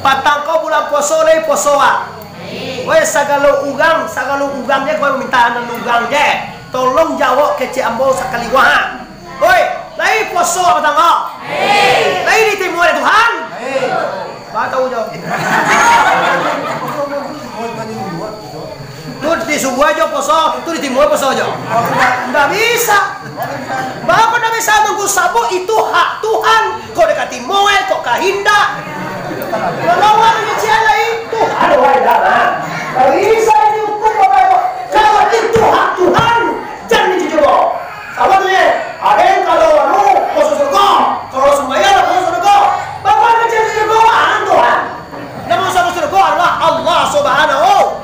Patangko bulan poso le posoa. Weh sagalo ugangnya kau minta anak ugangnya. Tolong jawab ke Ciambo sekali gua. Woi, lai poso patangko. Lai ditimui Tuhan. Ba tahu jawab. Tuh di Sumba aja poso, tuh di Timur poso aja. Nggak bisa. Bapak nggak bisa nunggu sabo itu hak Tuhan. Kok dekati moe, kok kahinda. Kalau orang kecil itu, aduh ada. Nggak bisa dihukum bapak. Kalau itu hak Tuhan, jangan dijual. Apa tuh ya? Ada yang kalau poso surga, kalau sembahyang poso surga. Bapak kecil surga, Tuhan. Nama surga adalah Allah Subhanahu.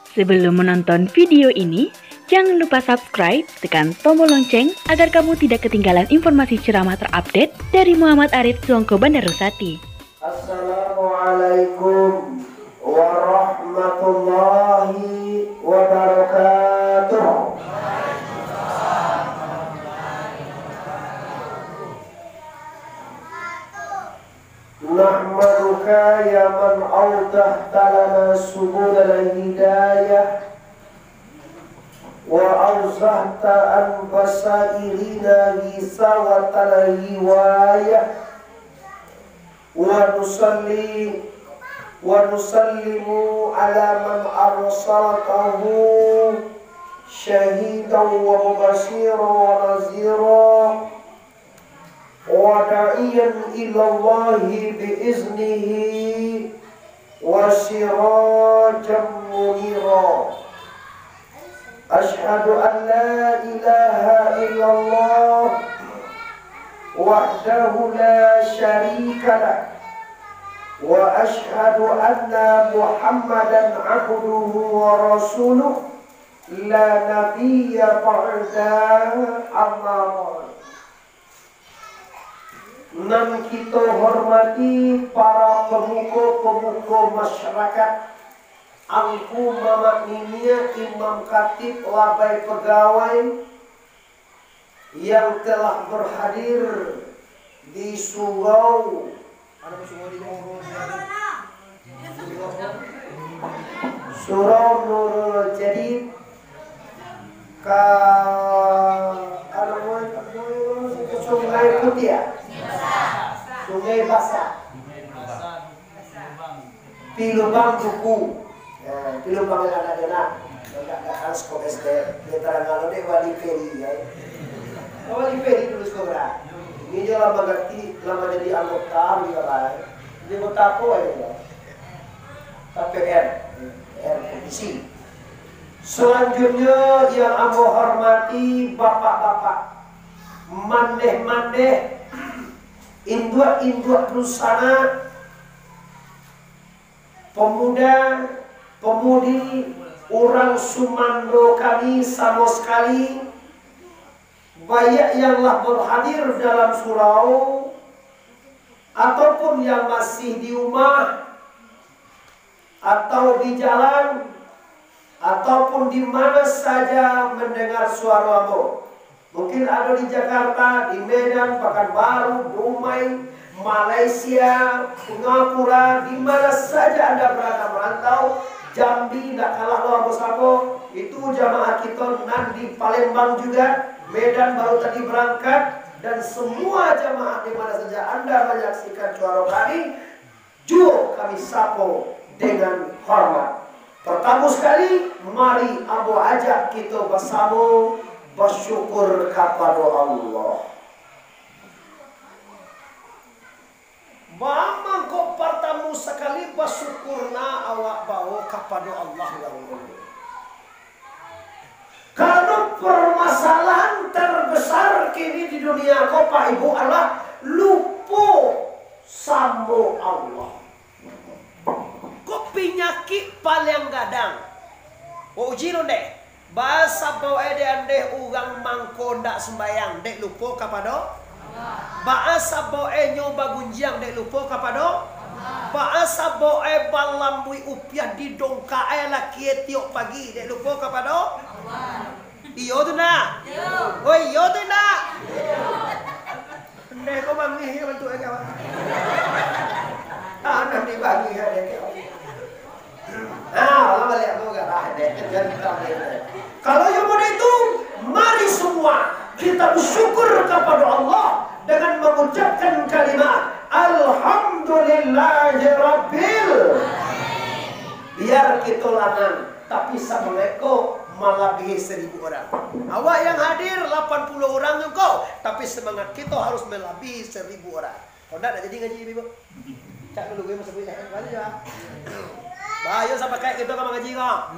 Sebelum menonton video ini, jangan lupa subscribe, tekan tombol lonceng agar kamu tidak ketinggalan informasi ceramah terupdate dari Muhammad Arif Suongko Bandarusati. Assalamualaikum warahmatullahi wabarakatuh. Nahmaduka ya man awdahta lana subul al-hidayah wa awzahta an basairina hisawatal hiwayah wa nusallimu ala man arsaltahu syahidan wa mubashiran wa nazira وداعيا إلى الله بإذنه وسراجا منيرا أشهد أن لا إله إلا الله وحده لا شريك له وأشهد أن محمدا عبده ورسوله لا نبي بعده أما بعد. Nan kita hormati para pemuka-pemuka masyarakat, angku mama ninia, imam khatib, wabai pegawai yang telah berhadir di surau Nurul Jadid ke Sungai Putih ya? Sungai Basah, Pilubang Duku, Pilubang yang ada nggak sekolah SD, literan kalau deh wali peri ya, wali peri tulis kobra. Ini dia lama ganti, lama jadi anggota juga lah. Dia anggota apa ya? KPR, komisi. Selanjutnya yang aku hormati bapak-bapak, mandeh-mandeh, induk-induk rusana, pemuda, pemudi, orang Sumando kami sama sekali, banyak yang telah berhadir dalam surau, ataupun yang masih di rumah, atau di jalan, ataupun di mana saja mendengar suaramu. Mungkin ada di Jakarta, di Medan, Pekanbaru, Dumai, Malaysia, Singapura, di mana saja Anda berada merantau, Jambi, tidak kalah luar Bosapo, itu jamaah kita nanti Palembang juga, Medan baru tadi berangkat, dan semua jamaah di mana saja Anda menyaksikan suara kami, juga kami sapo dengan hormat. Pertama sekali, mari Abu ajak kita bersama bersyukur kepada Allah. Mamang kok pertama sekali bersyukurna awak bawa kepada Allah dahulu. Karena permasalahan terbesar kini di dunia kau Pak Ibu adalah lupa sama Allah. Kok penyakit paling gadang? Uji lo deh. Bahasa bawa ande urang mangko ndak sembayang dek lupa kepada bahasa bawa nyoba gunjiang dek lupa kepada bahasa bawa balambui upiah di dongka laki tiok pagi dek lupa kepada Iyo tu nak. Oh iyo tu nak. Nek kau manggih bantu aku. Tanam dibagi ada kau. Lama lihat kau gak ada. Kalau yang mau itu, mari semua kita bersyukur kepada Allah dengan mengucapkan kalimat Alhamdulillahirabbil. Biar kita lanang, tapi Assalamualaikum melebihi 1000 orang. Awak yang hadir 80 orang engkau, tapi semangat kita harus melebihi 1000 orang. Kau nak jadi ngaji ibu? Cak dulu gue masuk bilik. Balik ya. Bayo sampai kayak kita kan mengaji kau.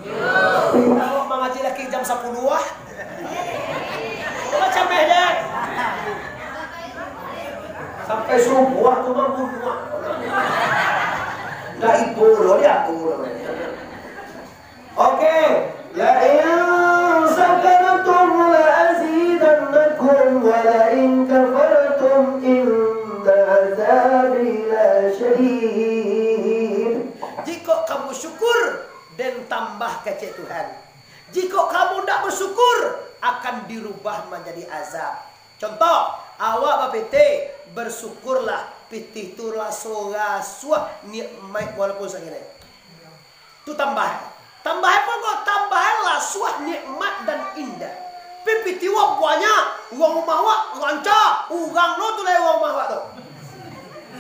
Kita mau mengaji lagi jam 10 ah. Macam beda. Sampai subuh tu mampu buat. Dah ibu loh dia aku. Oke. La in sakartum la azidannakum wa la in kafartum inna azabi la syadid. Jika kamu syukur dan tambah kecil Tuhan. Jika kamu tidak bersyukur akan dirubah menjadi azab. Contoh, awak bapete bersyukurlah pitih tu rasora suah nikmat walaupun segini. Tu tambah. Tambah apa kok? Tambahlah suah nikmat dan indah. Pipiti wak banyak, uang rumah wak lancar, urang lo tu lah uang rumah wak tu.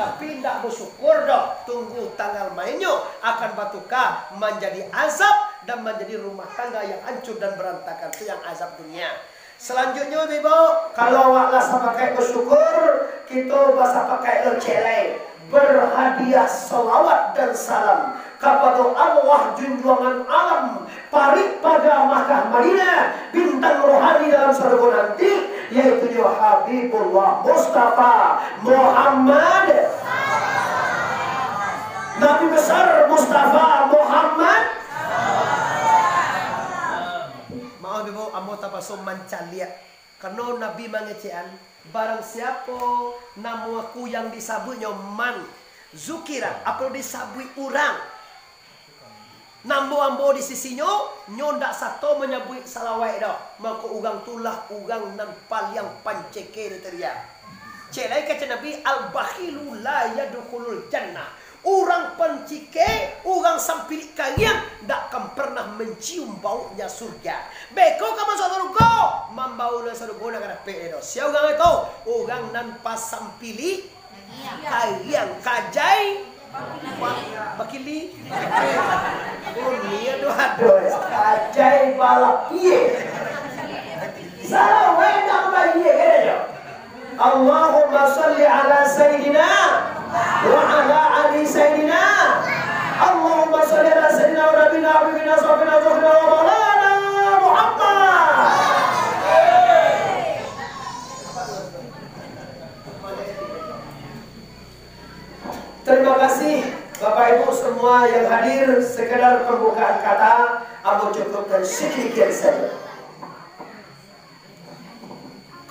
Tapi tidak bersyukur dah. Tunggu tanggal mainnya akan batuka menjadi azab dan menjadi rumah tangga yang hancur dan berantakan. Itu yang azab dunia. Selanjutnya ibu, kalau awak rasa pakai bersyukur, kita bahasa pakai lecele, berhadiah salawat dan salam kepada Allah junjungan alam, parik pada Makkah Madinah, bintang rohani dalam surga nanti, yaitu dia Habibullah Mustafa Muhammad, Nabi besar Mustafa Muhammad. Maaf ibu, amo tapasum mancaliat. Karena Nabi mengecean, barang siapa nama aku yang disabutnya man zukira, apa disabui orang. Nambo-ambo di sisinya, nyondak satu menyebut salawat dah. Maka orang tulah orang nampal yang panceke dia teriak. Celai kata Nabi, al-bakhilu la yadkhulul jannah. Orang pancike, orang sampilik kalian tak akan pernah mencium baunya surga. Beko kamu masuk surga, membau le surga nak ada pedo. Siapa orang itu? Orang nampak sampilik kalian kajai bakili. Oh ni aduh. Kajai balapie. Salah wena bayi kan? Allahumma salli ala sayyidina wa ala ali sayyidina. Allahumma salli ala sayyidina wa nabiyina wa habibina sahibina zuhna wa maulana Muhammad. Terima kasih Bapak Ibu semua yang hadir. Sekedar pembukaan kata, aku cukupkan sedikit saja.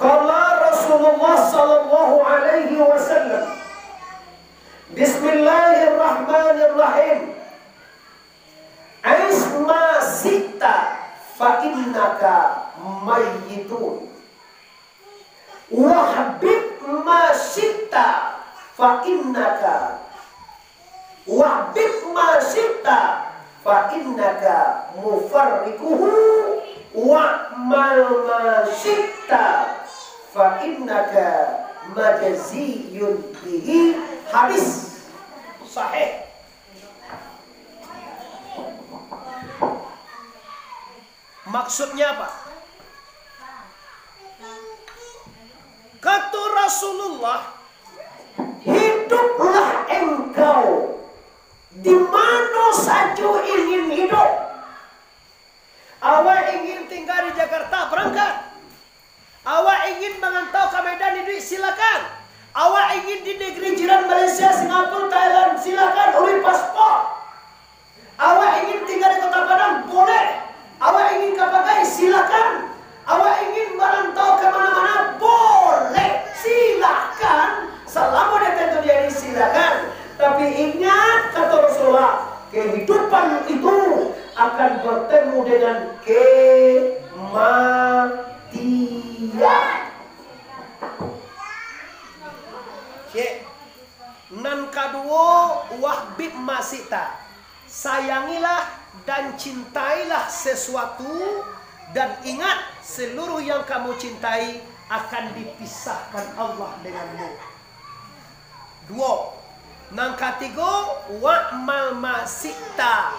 Qala Rasulullah sallallahu alaihi wasallam, Bismillahirrahmanirrahim. Aisma sita fa innaka mayyitun. Wahbib ma sita fa innaka fa innaka mufarrikuhu wa'mal ma syi'ta fa innaka majziyun bihi. Hadis sahih. Maksudnya apa? Kata Rasulullah, hiduplah engkau di mana saja ingin hidup. Awak ingin tinggal di Jakarta, berangkat. Awak ingin mengantau ke Medan hidup, silakan. Awak ingin di negeri jiran Malaysia, Singapura, Thailand, silakan, urus paspor. Awak ingin tinggal di Kota Padang, boleh. Awak ingin ke Pakai, silakan. Awak ingin merantau ke mana-mana, boleh, silakan. Selama dia tentu jadi silakan. Tapi ingat kata Rasulullah, kehidupan itu akan bertemu dengan kematian. Ahbib masita, sayangilah dan cintailah sesuatu, dan ingat seluruh yang kamu cintai akan dipisahkan Allah denganmu. 2. Nang katigo, wa'mal masita,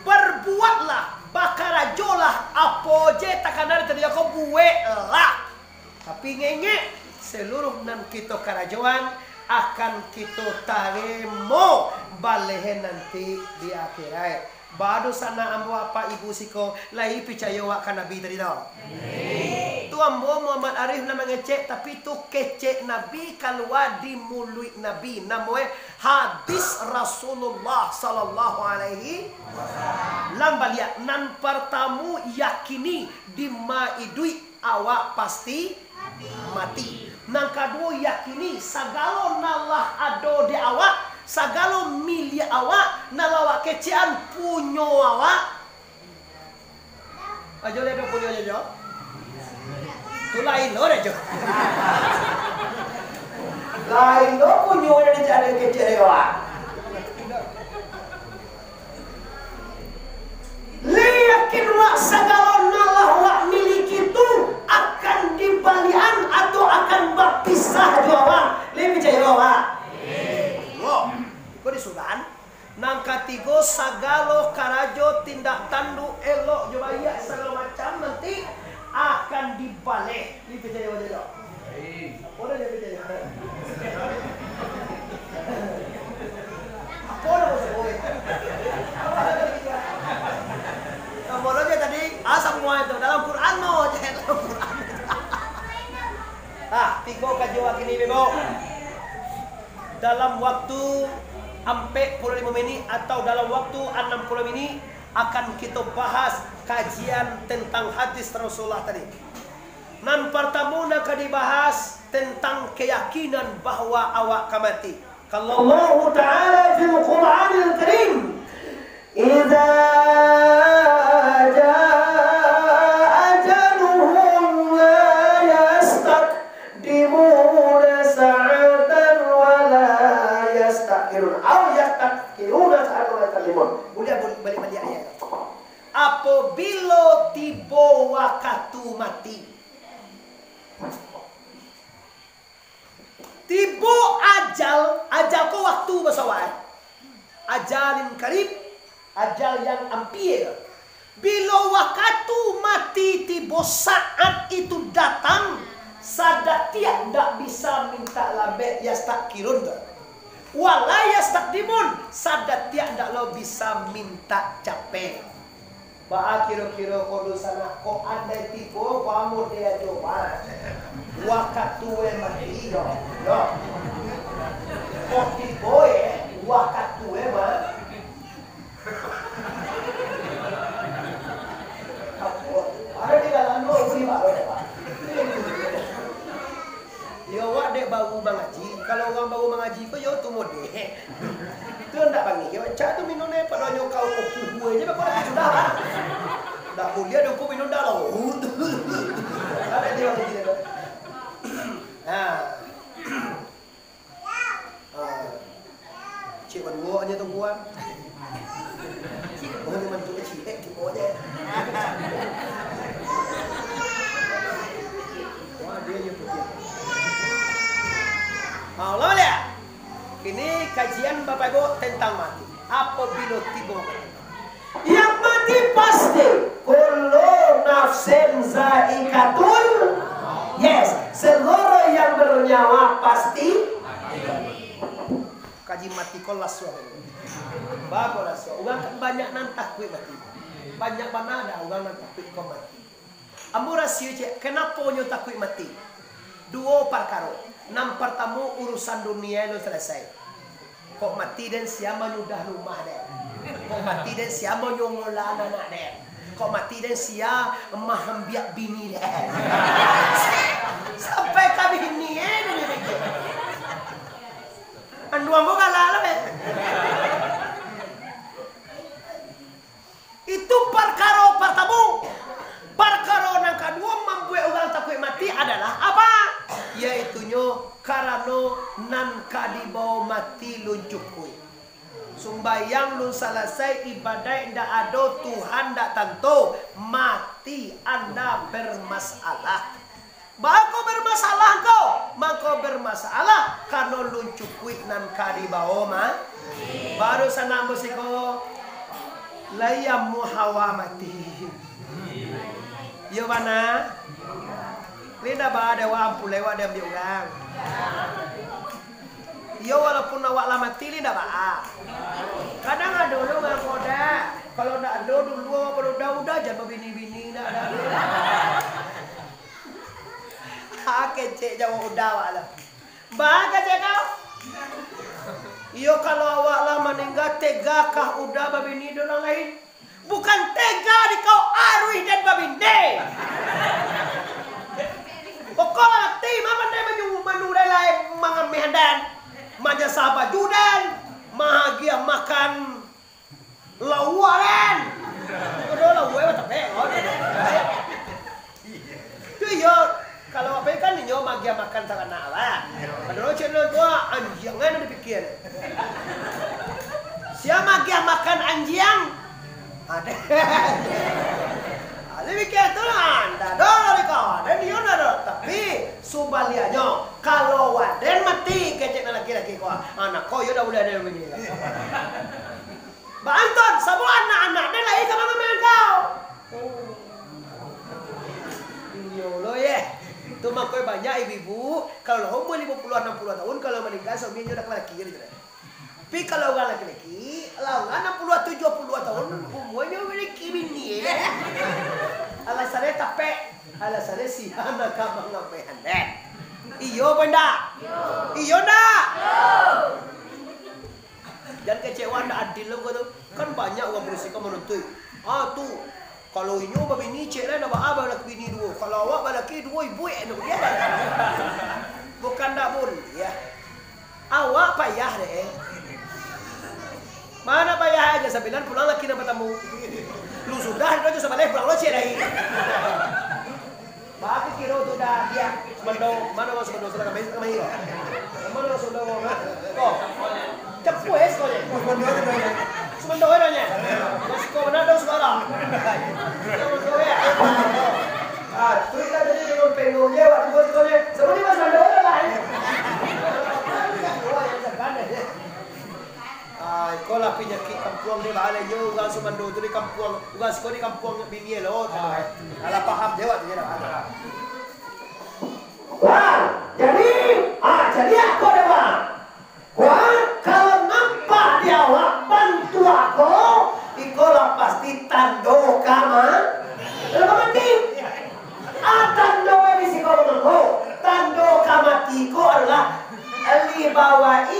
berbuatlah bakarajolah apa je takanar tadi aku buat lah. Tapi ngenge seluruh nan kita karajoan akan kita tarimo balehe nanti di akhirat. Bado sana ambo apa ibu siko lahi percaya wak kan Nabi tadi tau. Tu ambo Muhammad Arif nama ngecek, tapi tu kecek Nabi keluar di mulut Nabi. Namanya hadis Rasulullah sallallahu alaihi wasallam. Lambalia nan pertamu yakini di maidui awak pasti mati. Nang kedua yakini sagalo nalah ado di awak, sagalo milik awak nalawak kecian punyo awak. Ajo le do punyo jo. Tu lain lo re jo. Lain lo punyo dari cari kecil awak. Leyakin wak sagalo nalah wak milik itu akan dibalian atau akan berpisah jawab. Lebih jawab. Wow, kau disuruhan. Nang katigo sagalo karajo tindak tanduk elok jawab segala macam nanti akan dibalik. Lebih jawab. Boleh lebih jawab. Apa nak boleh? Boleh tadi semua itu dalam Quran no, dalam Quran. Tiga kajian gini bebo. Dalam waktu 45 menit atau dalam waktu 60 menit akan kita bahas kajian tentang hadis Rasulullah tadi. Nan pertama nak dibahas tentang keyakinan bahwa awak kamati. Kalau Allah Taala fil Quranil Karim, idza apabila tiba waktu mati, tiba ajal ko waktu basawai, ajalin karib, ajal yang hampir. Bila waktu mati tiba saat itu datang, sadat tidak bisa minta labek yastakirun, wala yastakdimun, sadat tidak lo bisa minta capek. Ba kira-kira kodo sana ko andai tibo kamu dia coba waktu mati yo ko tibo waktu mati ada di dalam lo beri baru yo wak dek baru mengaji. Kalau orang baru mengaji ko yo tu mode itu ndak bangi yo cak tu minum ne pada yo kau kubu aja kau sudah dah kuliah dia ku minum dah lo ada dia begitu. Cik wan wo aja tu buat oh ni mantu cik tu aja wah dia je pergi. Allah lihat. Ini kajian Bapak Ibu tentang mati. Apabila tiba yang mati pasti kullu nafsin zaikatul. Yes, seluruh yang bernyawa pasti kaji mati kolas suara. Bagus suara. Orang banyak nan takut mati. Banyak mana ada orang nan takut kau mati. Ambo rasio cek kenapa nyo takut mati? Dua perkara. Nam pertama urusan dunia itu selesai. Kok mati dan siapa nyudah rumah deh. Kok mati dan siapa nyongola anak deh. Kok mati dan siapa mahambiak bini deh. Sampai kami ini andu ambo kalah lah. Itu perkara pertama. Perkara yang kedua membuat orang takut mati adalah apa? Yaitunya karena nan kadibawa mati luncukui. Sumbayang lu selesai ibadah ndak ada Tuhan ndak tentu mati Anda bermasalah. Mako bermasalah kau, mako bermasalah karena lu cukui nan kadi bawa mah. Baru sana musiko layam muhawa mati. Yo mana? Lina ba ada wampu lewat dia biulang. Yo walaupun awak lama tili ndak ba. Kadang ada dulu nggak koda. Kalau ndak ada dulu udah jangan bini-bini ndak ada. Kecek jauh udah wala. Bah kecek kau. Yo kalau awak lama meninggal tegakah udah babini orang lain? Bukan tega di kau arui dan babinde. Pokoknya ti mama dia menurut lain mengamehan manja sahabat judan mahagia makan lawaran. Kedua lawan tapi tu yo kalau apa kan nyo magia makan tangan ala. Padahal channel tua anjingan dipikir. Siapa magia makan anjing? Ada. Ada mikir tu lah. Anda dong kau. Dan dia ada. Tapi subaliannya kalau waden mati kecek laki-laki kau. Anak kau ya dah boleh ada begini. Mbak Anton, semua anak-anak dia lagi kemana main kau? Yolo ya. Itu makanya banyak ibu-ibu kalau umur 50-an 60 tahun kalau meninggal suaminya udah laki gitu. Tapi kalau orang laki-laki, lawan 60 70 tahun umurnya memiliki bini. Alasannya tapi alasannya si anak kamu ngapain deh? Iyo benda. Iyo ndak? Jangan kecewa ndak adil lo tuh. Kan banyak orang berisiko menuntut. Tuh kalau ini babini cek lah nak abang laki bini dua. Kalau awak balaki dua ibu dia. Bukan tak boleh ya. Awak payah deh. Mana payah aja sambilan pulang laki nak bertemu. Lu sudah itu aja balik pulang lo cek dah. Bagi kira tu dah dia semendo mana masuk semendo sudah kami kami. Mana masuk semendo mana? Kau cepu kau je. Semendo ada nya. Masuk kau mana dong sekarang? Tu kita jadi dengan pengunya waktu bos kau je. Sebenarnya mas semendo ada lain. Kau lah penyakit kampung dia balik je. Ugang semendo tu di kampung. Ugang sekolah di kampung bini lo. Alah paham dia waktu dia dah. Wah, jadi aku deh bang. Wah, kalau nampak dia awak bantu aku, ikolah pasti tando kama. Lalu mati. Tando bisi kau mengaku. Tando kamati ko adalah ali bawai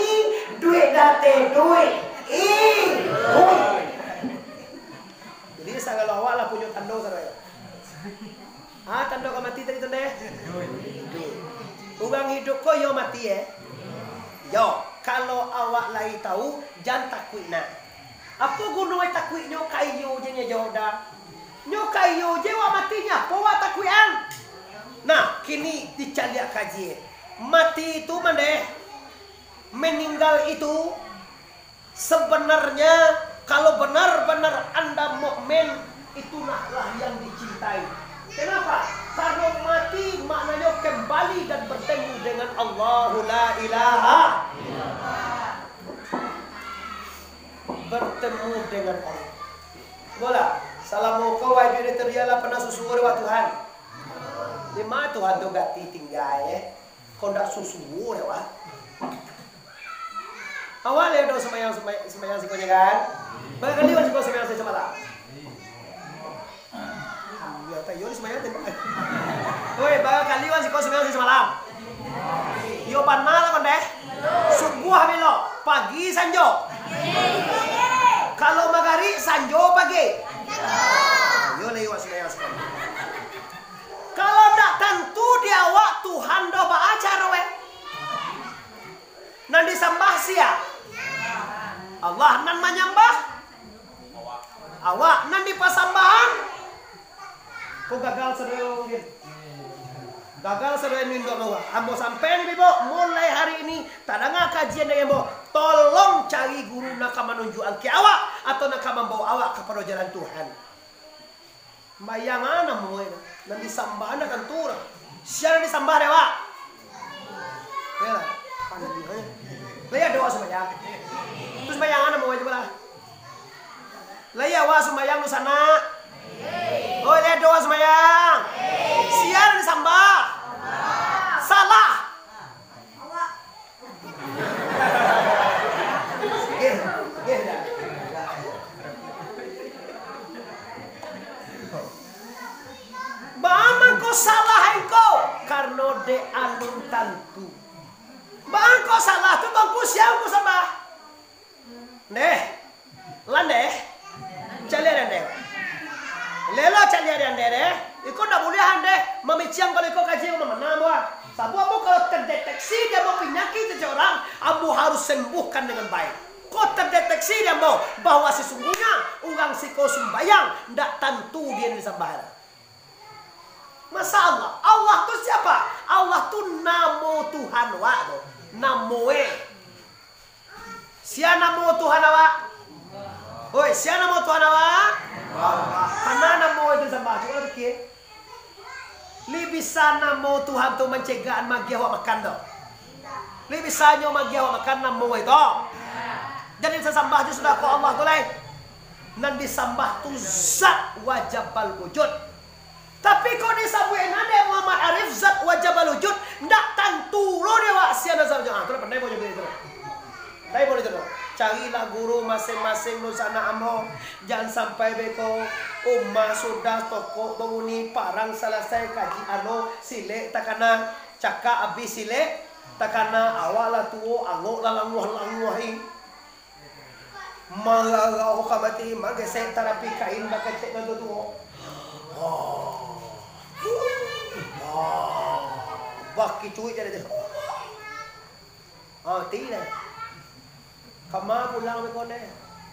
duit date duit. Jadi sangat awak lah punya tando saya. Tando kamati tadi tu deh. Ugang hidup kau yo mati Yo, kalau awak lagi tahu jangan takut nak. Apa gunanya takut nyo kayu je nya jodoh. Nyo kayu je wa matinya, apa wa takutan? Nah, kini dicaliak kaji. Mati itu mana? Meninggal itu sebenarnya kalau benar-benar Anda mukmin itulah yang dicintai. Kenapa? Karena mati maknanya kembali dan bertemu dengan Allah la ilaha illallah. Bertemu dengan Allah. Bola, salamu kau wahai diri terialah pernah susur wa Tuhan. Lima Tuhan tu gati tinggal kau ndak susur wa. Awal ya do sembahyang sikonya kan. Barangkali masih kau sembahyang semalam. Ya tayo ni sembahyang tembak. Oi, barangkali masih kau sembahyang semalam. Yo panala kon deh. Subuh bilo, pagi sanjo. Kalau magari sanjo pagi. Yo lewat sembahyang sekolah. Kalau tak tentu dia awak Tuhan do acara we. Nan disembah sia. Allah nan menyembah. Awak nan dipasambahan. Kau gagal seru gitu. Gagal seru ini untuk awak. Ambo sampai nih Bibo, mulai hari ini tak dengar kajian dari Ambo. tolong cari guru nak menunjukkan ke awak atau nak membawa awak kepada jalan Tuhan. Bayangan mo nanti sambah anak kan turun. Siapa disambah dewa? Bela, laya doa sembahyang. Terus bayangan mo coba lah. Laya wa sembahyang di sana. Oh, laya doa sembahyang. Siapa disambah? Salah. Bang kau salah engkau karena de alun tantu. Bang kau salah tu bang ku siang ku sambah. Neh, landeh, calian deh. Lelo calian deh. Ikut dah boleh ande memiciang kalau ikut kaji mana buat. Sabu abu kalau terdeteksi dia mau penyakit seseorang, abu harus sembuhkan dengan baik. Kau terdeteksi dia mau bahwa sesungguhnya orang siko sembayang ndak tentu dia disambah. Masa Allah tu siapa? Allah tu namo Tuhan wa tu. Namoe. Sia namo Tuhan wa? Oi, sia namo Tuhan wa? Mana namo itu sama? Coba fikir. Li bisa namo Tuhan tu mencegah magi awak makan tu. Li bisa nyo magi awak makan namo itu. Jadi sesambah tu sudah ko Allah tu lain. Nan disambah tu zat wajibal wujud. Tapi kau disabuin ada Muhammad Arif zat wajibal wujud ndak tentu lo dewa sia nazar jangan. Tu pandai boleh begitu. Pandai boleh tu. Carilah guru masing-masing nusana amro. Jangan sampai beko umma sudah toko banguni parang selesai kaji alo sile takana caka abis sile takana awala tuo ango lalanguh-languhin. Mangagaw kamati magesek terapi kain bakal cek na tuo. Baki cuy jadi deh. Tidak. Kamu pulang mekone.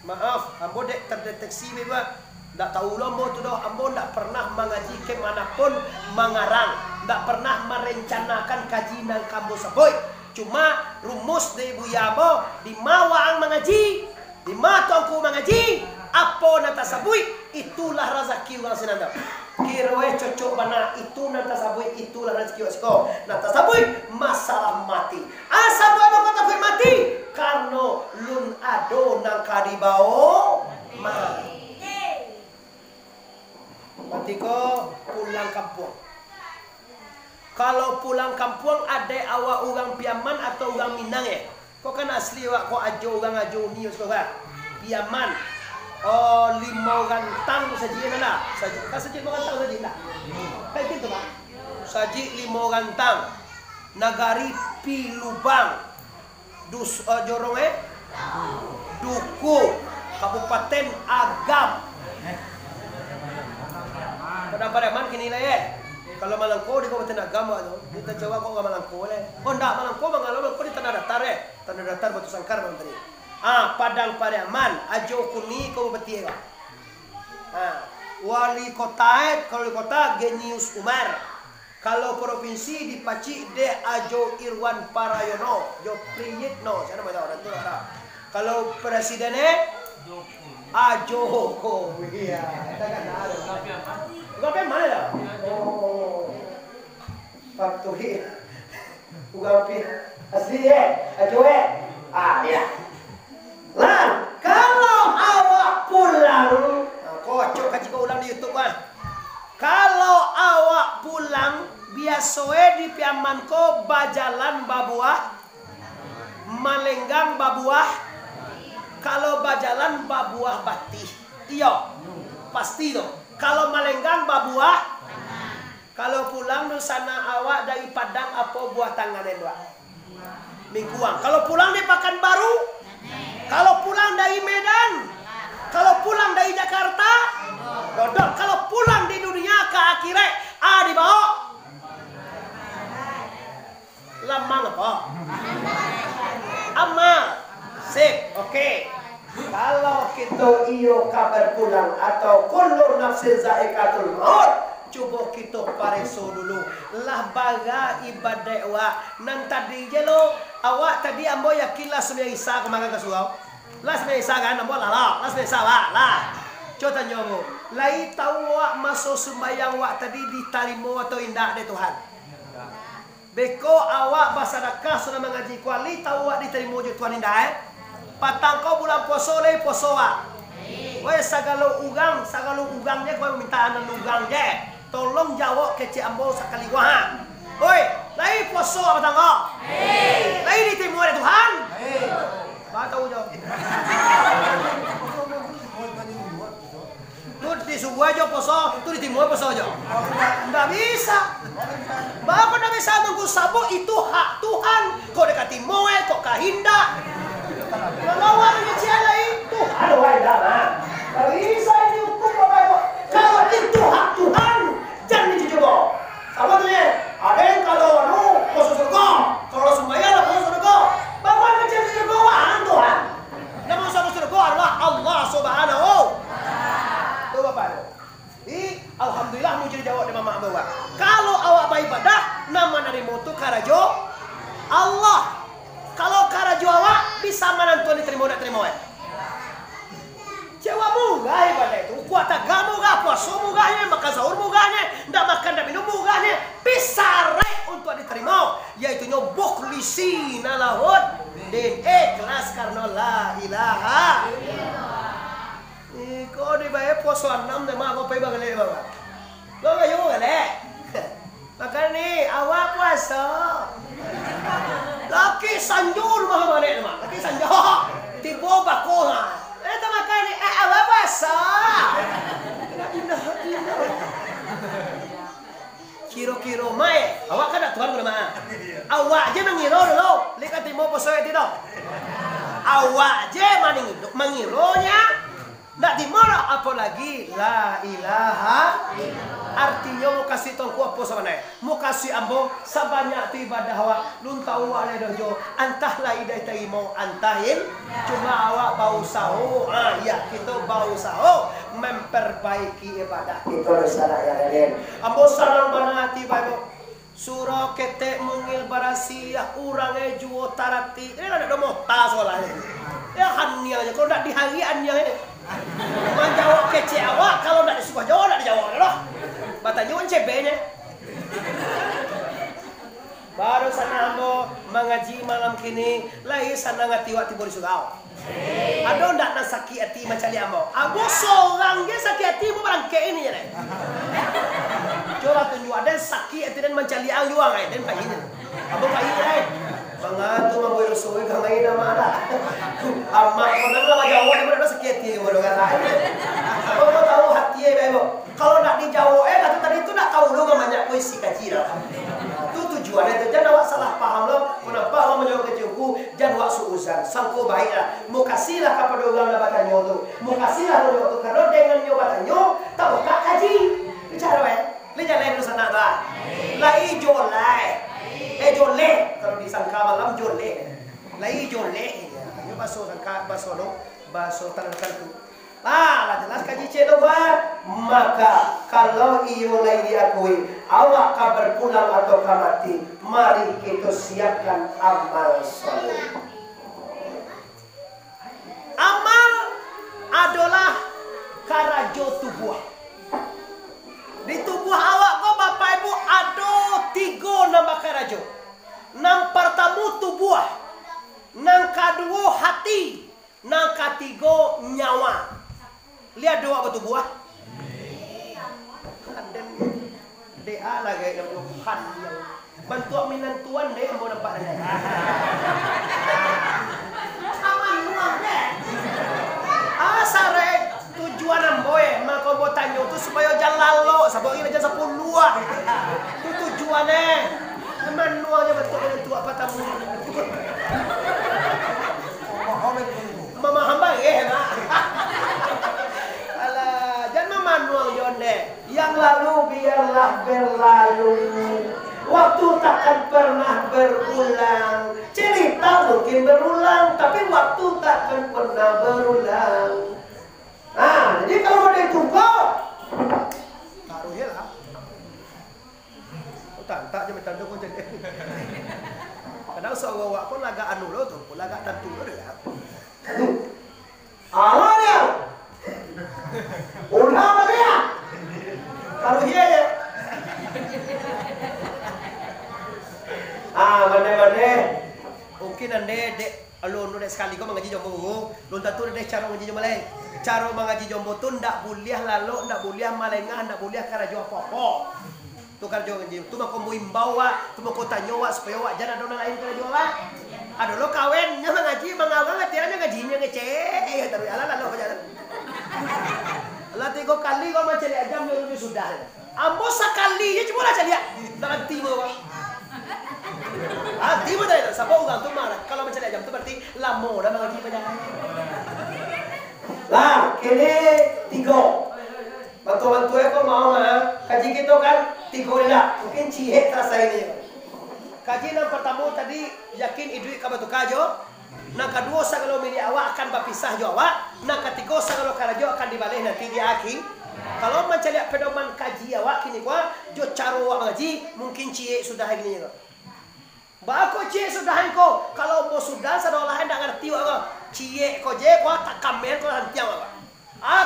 Maaf, ambo dek terdeteksi beba. Ndak tahu lo ambo tu doh. Ambo ndak pernah mengaji kemanapun mengarang. Ndak pernah merencanakan kaji nang kambo saboy. Cuma rumus de ibu yamo di mawang mengaji, di matongku mengaji. Apa nata sabui itulah rezeki orang senanda. Kirwe cocok bana itu nata sabui itulah rezeki wasiko. Nata sabui masalah mati. Asa buat apa kata mati? Karena lun ado nang kadibao mati. Mati ko pulang kampung. Kalau pulang kampung ada awak orang Piaman atau orang Minang ya? Kau kan asli awak kau ajo orang ajo ni kau kan? Piaman. Oh, 5 gantang saji mana? Saji, saji 5 gantang saji lah. Kayak gitu pak. Saji 5 gantang. Nagari Pilubang. Jorong Duku. Kabupaten Agam. Pada man kini lah ya. Kalau Malangko di Kabupaten Agam tu, kita coba kok nggak Malangko le. Oh ndak Malangko Malangko di Tanah Datar ya. Tanah Datar Batu Sangkar menteri. Padang Pariaman, Ajo Kuni Kabupaten. Wali kota, kalau kota Genius Umar. Kalau provinsi di Paci de Ajo Irwan Parayono, Jo Priyitno, saya nama orang tu ada. Kalau presidennya Ajo Ko, iya, kita kan ada. Tapi mana dah? Oh, Patuhi, Ugapi, asli Ajo ya. Lah, kalau awak pulang, kocok kaji kau ulang di YouTube kan. Kalau awak pulang, biasoe di Piamanko bajalan babuah, Malenggang babuah. Kalau bajalan babuah batih, iyo, pasti tuh. Kalau Malenggang babuah, kalau pulang di sana awak dari Padang apa buah tangannya dua, Mingguang. Kalau pulang di Pekanbaru. Kalau pulang dari Medan, kalau pulang dari Jakarta, dodol. Kalau pulang di dunia ke akhirat, dibawa. Lamang apa? Amal. Sip, oke. Kalau kita iyo kabar pulang atau kullu nafsin za'iqatul maut, coba kita pareso dulu. Lah baga ibadah awak. Nan tadi je lo, awak tadi ambo yakin lah semua Isa kemakan ke surau. Lah semua Isa kan ambo lah semua Isa lah. Coba tanya ambo. Lai tahu awak masuk sembahyang awak tadi diterima atau indah deh Tuhan. Beko awak bersedekah sudah mengaji kuali tahu awak diterima je Tuhan indah Patang kau bulan poso le poso awak. Weh sagalo ugangnya kau minta anak ugang je. Tolong jawab kecik ambo sekali wah. Oi, lai poso apa tangko? Lai diterima oleh Tuhan? Ba tahu jawab. Tu disuruh aja poso, tu diterima poso aja. Enggak bisa. Ba kau enggak bisa nunggu sabo itu hak Tuhan. Kau dekati moe, kau kahinda. Kalau orang kecil lain Tuhan wadah. Kalau bisa ini hukum apa? Kalau itu hak Tuhan, jangan dicoba. Apa tu ya? Ada yang kalau masuk surga, kalau sembahyang lah masuk surga. Bagaimana kecil surga wahan Tuhan? Nama masuk surga adalah Allah Subhanahu. Tu bapak. Alhamdulillah muncul jawab dari mama bawa. Kalau awak beribadah, nama dari mutu karajo Allah. Kalau karajo awak bisa menentukan diterima tidak terima ya. Cewa mugah ibadah itu. Kuat agama mugah, puasa mugahnya, makan sahur mugahnya, tidak makan dan minum mugahnya. Bisa rek untuk diterima. Yaitu nyobok lisi nalahut dan ikhlas karena la ilaha. Kau dibayar puasa 6 deh mak kau pergi bagaimana bapak? Kau gak juga deh. Makanya nih awak puasa. Laki sanjur mah balik mah. Laki sanjur. Tiba bakoha. Itu makanya awak puasa. Kiro-kiro mai. Awak kan nak tuan mana? Awak je mengira dulu. Lihat tiba puasa itu. Awak je mengironya. Nak dimana apalagi la ilaha artinya mau kasih tongku apa sebenarnya mau kasih ambo sebanyak tu ibadah awak lun tahu awak le dojo antah la idai terima antahin cuma awak bau sahu ya kita bau sahu memperbaiki ibadah kita salah yang lain ambo sarang bana hati baik surah ketek mengil barasi urangnya juo tarati ini ada mota soalnya ya hanya aja kalau nak di hari hanya ini menjawab kece awak kalau tidak disuruh jawab tidak dijawab loh. Batanya kan CB-nya. Baru sana ambo mengaji malam kini lagi sana ngati waktu tiba di surau. Ada ndak nak sakit hati macam ni ambo. Ambo seorang je sakit hati mau berangkat ini je. Coba tunjuk ada sakit hati dan mencari ayuang dan pagi ni. Ambo pagi ni. Bangantu mamboy usuwi kamay na mana. Amma ko na lang jawab di mana sakit hati mo dengan lain. Apa mau tahu hati bebo? Kalau nak dijawab kata tadi itu nak tahu lo banyak puisi kacira. Itu tujuannya itu jangan awak salah paham lo. Kenapa Allah menjawab kecilku jangan awak suuzan. Sangko baiklah. Mau kasihlah kepada orang yang bertanya tu. Mau kasihlah orang itu karena dengan nyoba tanya tahu tak kaji. Bicara lihat lain tu sana lah. Lai jolai. Jole kalau di sangka malam jole lagi jole ini baso sangka baso lo baso tangan tu lah jelas kaji cedo maka kalau iyo lagi diakui awak kabar pulang atau kamati mari kita siapkan amal soleh. Amal adalah karajo tubuh. Di tubuh awak kau bapak ibu ada 3 nama karajo. Nang pertama tubuh, nang kedua hati, nang ketiga nyawa. Lihat dua apa tubuh? Dan DA lagi yang Tuhan yang bantu minan tuan deh yang mau nampak deh. Aman nuang deh. Asare tujuan amboy maka mau tanya tu supaya jalan lalu sabok ini aja 10 itu tujuannya teman nuanya betul dengan tua apa tamu mama hamba mak alah jangan mama nuang jonde yang lalu biarlah berlalu waktu takkan pernah berulang cerita mungkin berulang tapi waktu takkan pernah berulang. Nah, jadi kalau mau ditunggu, taruhnya lah. tak je macam tu pun jadi. Kadang seorang awak pun lagak anu lo tu, pun lagak tentu lo dia. Allah dia. Udah apa dia? Kalau dia je. Mana-mana. Mungkin anda dek alun dek sekali kau mengaji jombo, belum tentu dek cara mengaji jombo lain. Cara mengaji jombo tu ndak boleh lalu, ndak boleh malengah, ndak boleh karajo apa-apa. Tu karajo mengaji. Tu mau imbau tu mau tanya supaya awak jangan ada orang lain karajo awak. Ada lo kawennya mengaji, mengawal latihannya ngajinya ngecek. Tapi ala lalu kau jangan. Latih kau kali kau macam lihat jam ni sudah. Ambo sekali je cuma lah cari lihat. Dalam tiba bang. Tiba dah itu. Siapa orang tu marah. Kalau macam lihat jam tu berarti lama dah mengaji banyak. Lah, kini 3. Bantu-bantu aku mau kaji kita kan 3 dah. Mungkin cihek terasa ini. Kaji yang pertama tadi yakin idui kabatu kajo. Nang kedua sagalo milih awak akan berpisah jo awak. Nang ketiga sagalo karajo akan dibalik nanti di akhir. Kalau mencari pedoman kaji awak kini gua jo caro awak mengaji mungkin cie sudah gini ko. Ba ko cie sudah ko. Kalau mau sudah sadolah hendak ngerti awak. Cie ko je ko tak kamen ko hantiang awak.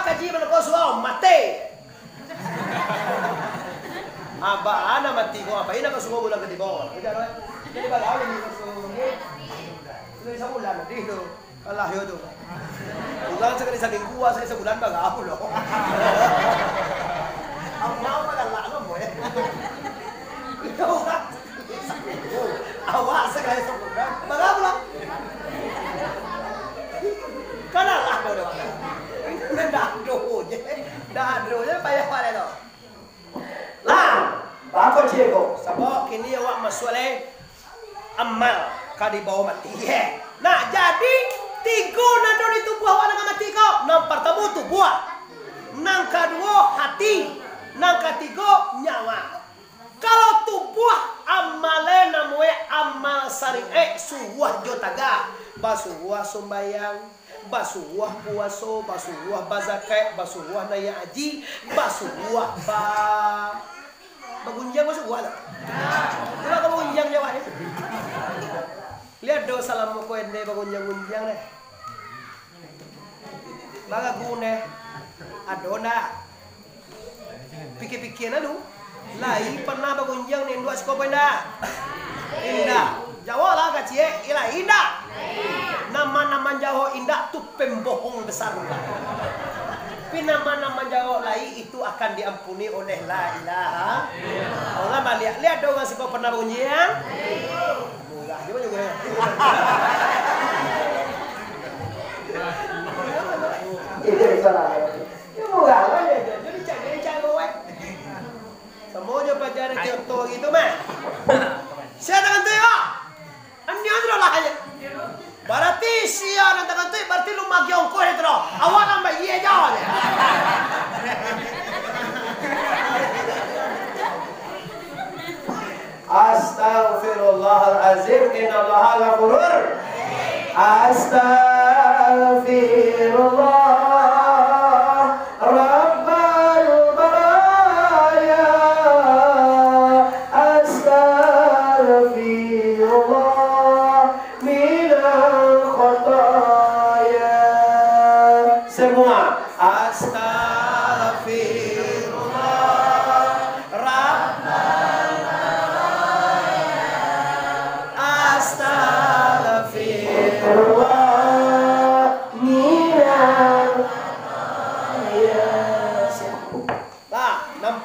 Kaji mana ko suah mate. Aba ana mati ko apa ina ko suah bulan ketiga. Jadi bagaimana ni ko suah. Sa bulan di do kalah yo do bulan sekali sa minggu sa isang bulan baga ako lo ang mau magala no mo ito awa sa kaya sa bulan baga ako lang kalah ako do dado je payah pare do lah bako chego sabo kini awak maswale amal kadi bawa mati. Nah, jadi 3 nado di tubuh awak nak mati kau. Nang pertama tubuh. Nang kedua hati. Nang ketiga nyawa. Kalau tubuh amale namwe amal saring suwah jotaga. Basuwah sembayang, basuwah puasa, basuwah bazakat, basuwah naya aji, basuwah bagunjang basuwah lah. Coba kamu gunjang jawab ni. Lihat do salam ko ende bagunjang-gunjang deh. Baga gune adona. Pikir-pikir lalu. Lai pernah bagunjang ni dua sekolah indah. Indah. Jawa lah kacie, ilah indah. Nama-nama Jawa indah tu pembohong besar. Tapi nama-nama Jawa lai itu akan diampuni oleh la ilaha. Allah melihat. Lihat dong ngasih kau pernah bagunjang. Gimana juga ya? Itu salah. Ya murah lah ya. Jadi cari gue. Semua je pelajaran contoh gitu mah. Siapa tangan tu ya? Andi andro lah aja. Berarti siapa tangan tu berarti lu magi ongkor itu loh. Awak nambah iya jauh ya. Astaghfirullahalazim, innallaha ghafurur. Astaghfirullah rabbal baraya. Astaghfirullah minal khotaya. Semua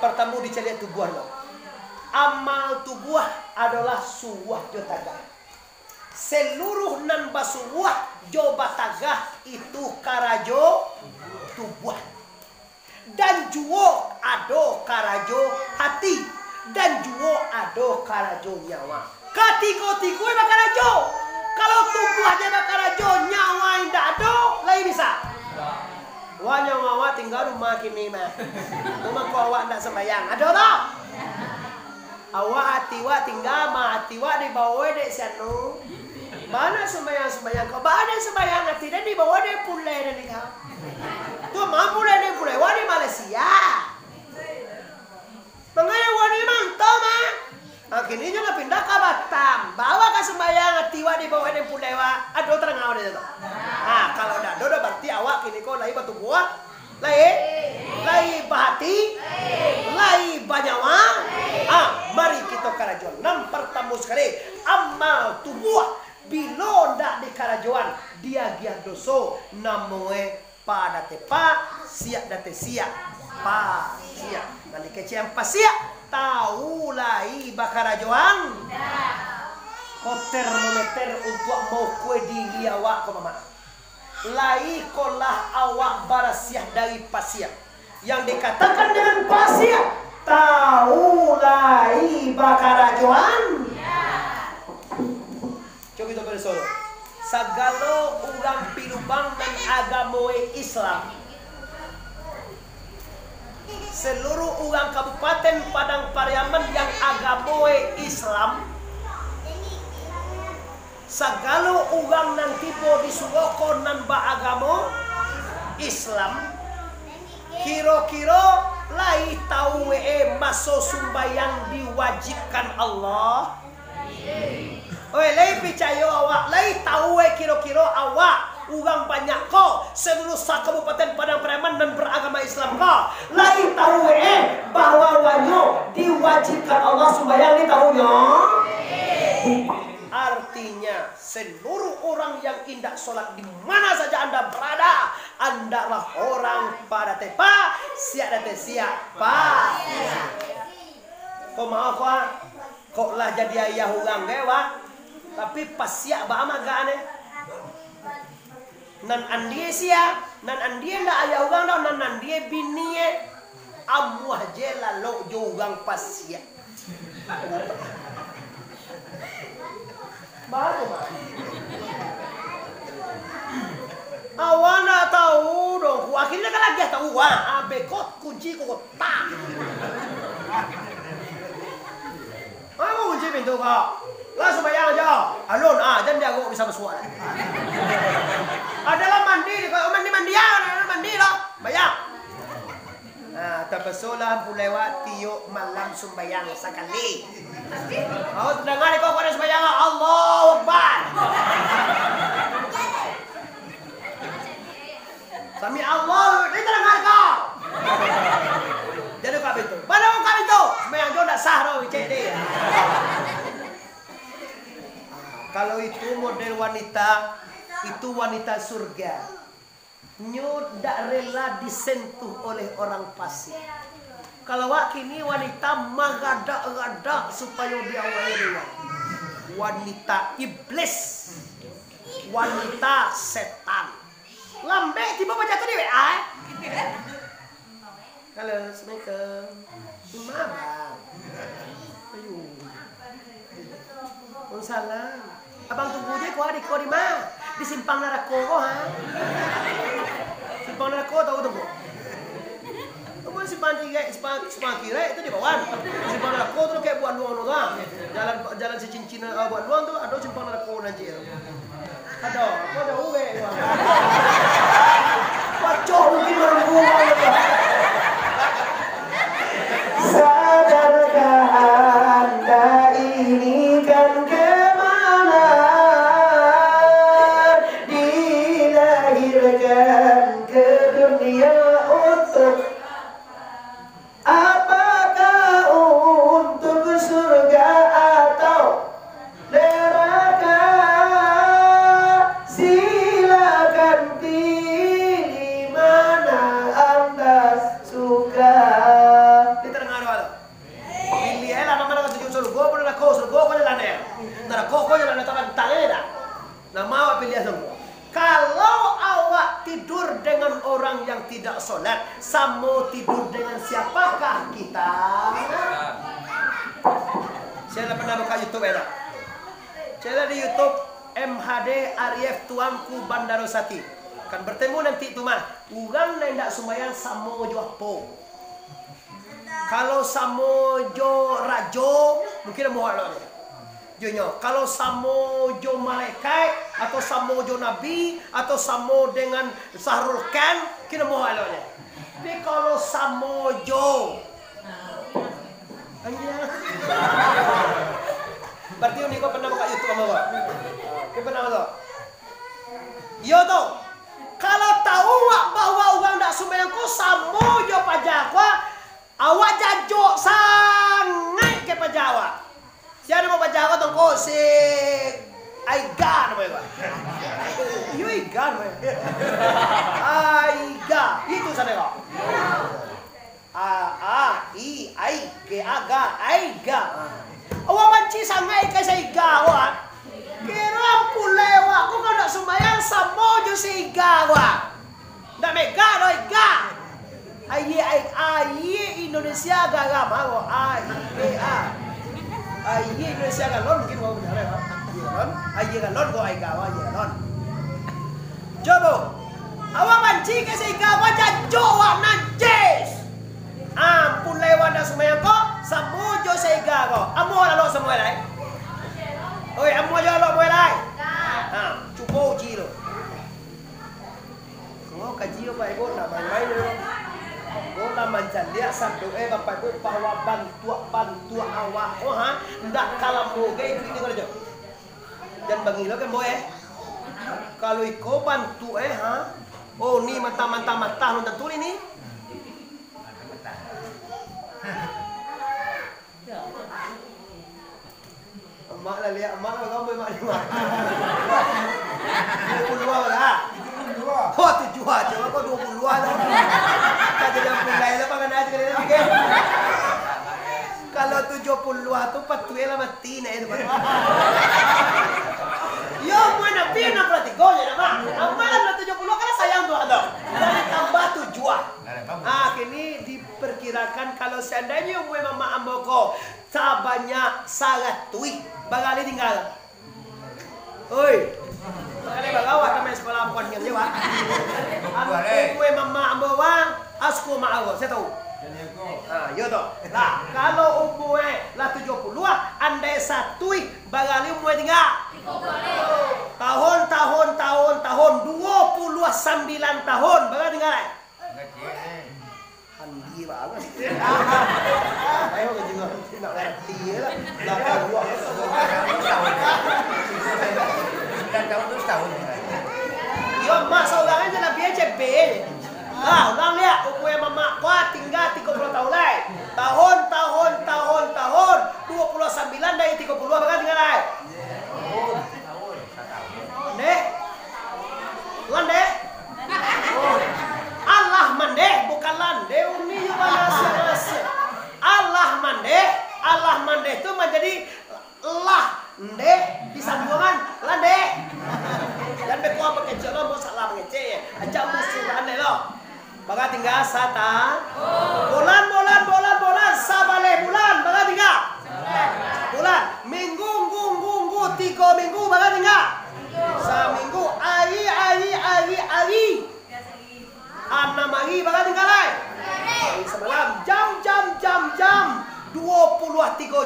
pertama dicari tubuh lo. Amal tubuh adalah suwah jotaga. Seluruh nan basuwah jo batagah itu karajo tubuh. Dan juo ado karajo hati. Dan juo ado karajo nyawa. Katigo-tigo iba karajo. Kalau tubuh aja iba karajo, nyawa indah ado, lain bisa. Wanya mawa tinggal rumah kini mah. Rumah kau awak nak sembayang. Ada tak? Awak hatiwa tinggal mah hatiwa di bawah dek sianu. Mana sembayang kau? Mana sembayang hati dan di bawah dek pulai dan kau. Tu mampu dek pulai. Wani Malaysia. Mengaya wani mantau mah. Akhirnya na pindah ke Batam, bawa ke sembahyang tiwa di bawah yang pudewa, aduh terengau deh itu. Nah kalau dado berarti awak kini kau lai batu buah, lai bahati, lai banyawa. Mari kita karajuan. Nam pertama sekali amal tubuh bilo ndak di karajuan dia giat doso namoe pada tepa siap date siap pa siap nanti kecian pas siap. Tahu lai bakarajoan ko termometer untuk mau kue diri awak ko mama lai kolah awak barasiah dari pasiak yang dikatakan dengan pasiak tahu lai bakarajoan coba kita bersolo sagalo urang pilubang dan agamoe Islam seluruh orang Kabupaten Padang Pariaman yang agamoe Islam sagalo orang nanti bo disuloko nan ba agamo Islam kiro-kiro lai tahu maso sumbayang diwajibkan Allah lai picayo awak lai tahu kiro-kiro awak urang banyak ko seluruh Kabupaten Padang Pariaman dan beragama Islam ko lai tahu bahwa wanyo diwajibkan Allah sembahyang ni tahunya artinya seluruh orang yang indah sholat di mana saja anda berada andalah orang pada tepa siap date siap pa kok mau kok lah jadi ayah urang gewa tapi pas siap ba amagane nan andie sia nan andie nda ayah ugang dah nan andie binie amuah jela lo jugang pasia baru mah awana tahu dong akhirnya kan lagi tahu bekot kunci kok tak mau kunci pintu kok langsung bayang aja alon jangan dia kok bisa bersuara adalah mandi kalau mandi loh bayang nah terpesolah lewat tiuk malam sembayang sekali dengar kau pada sembayang Allahu Akbar sami Allah ini dengar kau jadi kau itu pada kau itu sembayang kau tak sah tau dia kalau itu model wanita itu wanita surga ndak rela disentuh oleh orang fasik kalau kini wanita magadak-gadak supaya diawali dia wanita iblis wanita setan lambe tiba baca tuh di WA halo assalamualaikum gimana ayo Waalaikumsalam abang tunggu aja kau di mana di simpang Narako simpang Narako tahu tunggu simpang kiri itu di bawah simpang Narako tuh kayak buat luang doang jalan si cincin buat luang tuh ada simpang Narako nanti ada uwe wacok mungkin orang buang sadarkah anda ini kan kalau awak tidur dengan orang yang tidak sholat, samo tidur dengan siapakah kita? Saya pernah buka YouTube ya? Saya di YouTube MHD Arif Tuanku Bandarosati. Kan bertemu nanti itu mah. Urang nendak sembahyang samo jo apo. Kalau samo jo rajo mungkin mau alon. Kalau samojo malaikat atau samojo nabi atau samo dengan Sahrul Khan kita mau alonnya. Tapi kalau samojo Kenapa tuh? Yo tuh. Kalau tahu bahwa orang tak sembahyang ko samo jo pajakwa, awak jajo sangat ke pajawa. Siapa mau pajawa tuh ko si Aiga namanya. Yo Aiga namanya. Aiga itu sana kok. Aiga. Awak benci sangat ke Aiga awak. Kira pulewa, aku kan nak sembahyang sama je Aiga awak. Nak mega do Aiga. Aye Indonesia agama kok. Aye Indonesia galon mungkin mau benar ya. Aye galon kok Aiga awak aye galon. Coba. Awak benci ke Aiga awak jajo awak najis. Ampun lewat nak sembahyang kok sama je Aiga kok. Amo lalu semua lai. Oi, amo jo lo boleh lai. Cuba uji lo. Kau kaji apa ibu nak main-main lo. Kau nak mancan dia satu bapak ibu bawa bantu awak. Oh ha, ndak kalah moga itu ini kau aja. Jangan bagi lo kan boleh. Kalau ikut bantu ha. Oh ni mata nonton tuli ni. Mak lah lihat, mak lah kau mak ni mak. 20 lah. Oh 7 aja, kau 20 lah. Tak jadi pulai lah pangan aja kali ni. Kalau 70 tu patuai lah mati na itu. Yo mana pina berarti gol ya mak. Amalan 70 kan sayang tu ada. Dan tambah 7. Kini diperkirakan kalau seandainya umur mama amboko banyak sangat tuik bagali tinggal. Oi. Bagali bagawa kami sekolah bukan yang Jawa. Umur mama ambowang asku maawo, saya tahu. Yo toh. Lah, kalau umur lah 70 andai satui bagali umur tinggal. Tahun 29 tahun bagali tinggal. Handi banget. Ayo ke juga nak ngerti lah. Belakang gua. Tahun tu setahun. Yo mak saudaranya lebih aja B. Orang lihat umur mama kuat tinggal 30 tahun lai. Tahun 29 dari 30 bagai tinggal lai. Deh. Lande. Allah mandeh bukan lande uni juga nasi. Allah mandeh itu menjadi lah ndeh disambungan lande. Dan beko apa kecil lo mau salah ngece. Ajak musuh lande lo. Baga tinggal sata. Bulan sabale bulan baga tinggal. Bulan minggu 3 minggu baga tinggal. Seminggu hari. 6 hari baga tinggal lai. Semalam jam 23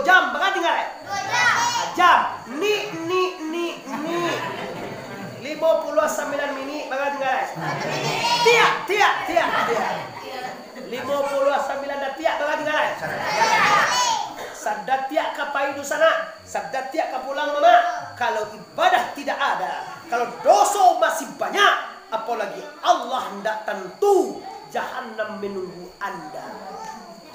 jam baga tinggal lai. 2 jam. Ni 59 minit baga tinggal lai. Tiak. 59 dah tiak baga tinggal lai. Sabda tiak kapai du sana. Sabda tiak ka pulang mama. Kalau ibadah tidak ada, kalau dosa masih banyak, apalagi Allah hendak tentu Jahannam menunggu anda.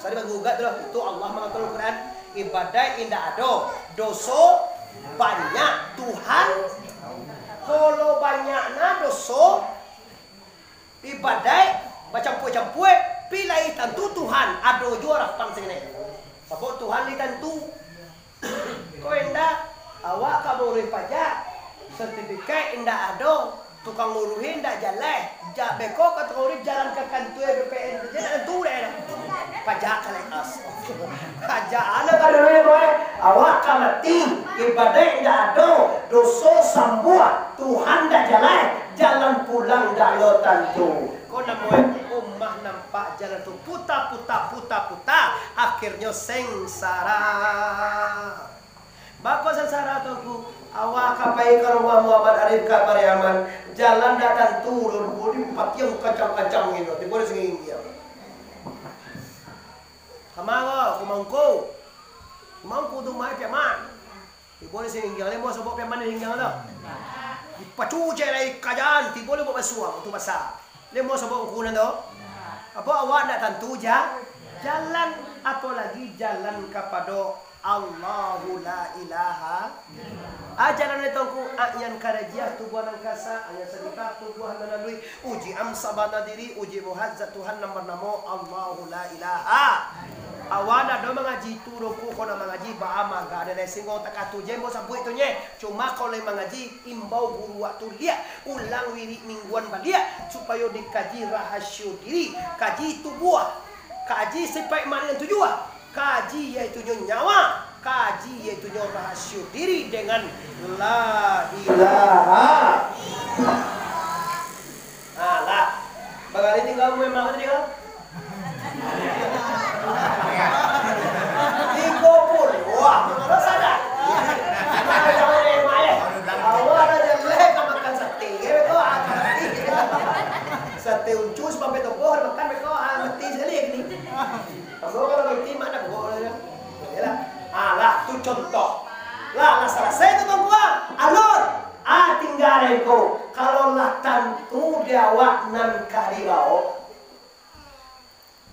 Saya menggugat dulu itu Allah mengatakan Quran ibadah tidak ada, dosa banyak Tuhan. Kalau banyaknya dosa ibadah campur pilih tentu Tuhan ada juara pansing ni. Sebab Tuhan ditentu. Kau indah awak kamu urus pajak sertifikat indah ada tukang uruhin indah jalan beko kata urus jalan ke kantor BPN jadi tentu deh pajak kalian as pajak anak kalau boy awak kamati ibadah indah ada dosa sambua Tuhan dah jalan pulang dah lo tentu. Kau namanya ummah nampak jalan tu puta akhirnya sengsara. Bako sengsara tuku awak kapai ke rumah Muhammad Arif ka Pariaman jalan datang turun bodi empat yang kacang-kacang gitu di boleh singing dia. Kamago kumangku tu mai piaman. Di boleh singing dia le mo sobok piaman hingga tu. Pacuce lai kajanti boleh buat basuang tu pasal. Lemo sebab ukuran tu. Apa awak nak tentu jalan, apalagi jalan kepada Allahu la ilaha. Ajaran itu ku yang karajiah tubuh angkasa, yang sedekah tubuh melalui uji amsabana diri, uji muhazzat Tuhan nomor namo Allahu la ilaha. Awana do mengaji turuku kona mengaji baama ga ada singo takatu jembo sabu itu nye. Cuma kalau mengaji imbau guru waktu dia ulang wiri mingguan balia supaya dikaji rahasia diri, kaji tubuh, kaji sampai mana yang tujuan, kaji yaitu nyawa, kaji yaitu rahasia diri dengan la ilaha. Alah, bagali tinggal memang tadi kan? 30 wah, mana sadar? Awal aja leh makan sate, betul sate uncus sampai toko makan betul mati sekali ni. Kalau mati mana boleh? Alah, tu contoh. Lah, selesai tu tuan. Alur, tinggal ko. Kalau lah tentu dia awak nan karibau.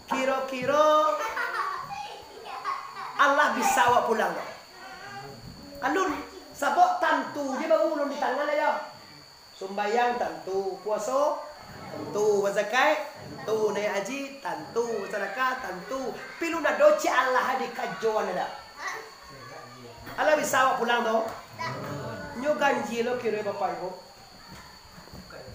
Kira-kira Allah bisa awak pulang. Alun, sabok tentu dia baru ulun di tangan aja. Sumbayang tentu, puasa tentu, zakat tentu, naik haji tentu, sedekah tentu. Pilu nak doci Allah di kajuan ada. Allah bisa awak pulang tu. Nyo ganji lo kira bapak ibu.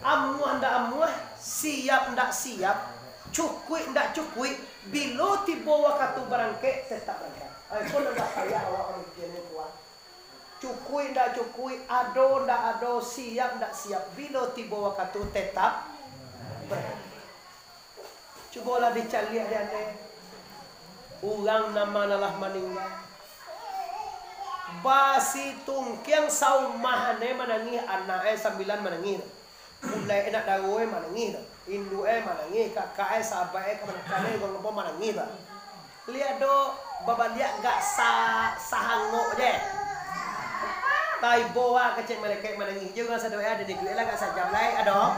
Amuah ndak amuah, siap ndak siap. Cukui ndak cukui, bila tiba waktu berangkat tetap berangkat. Aku nak kaya awak orang kini kuat. Cukui ndak cukui, ado ndak ado, siap ndak siap. Bila tiba waktu tetap berangkat. Cubalah dicari ada orang nama nalah meninggal. Basi tungkiang saumahane menangis anaknya 9 menangis. Mulai enak dagoe menangis. Indu manangi, kakak sahabat kemanakane gong apa manangi ba. Lihat do babaliak gak sahangok je. Tai bawa kecil mereka manangi juga sa doa ada di kuila gak sajam lai ado.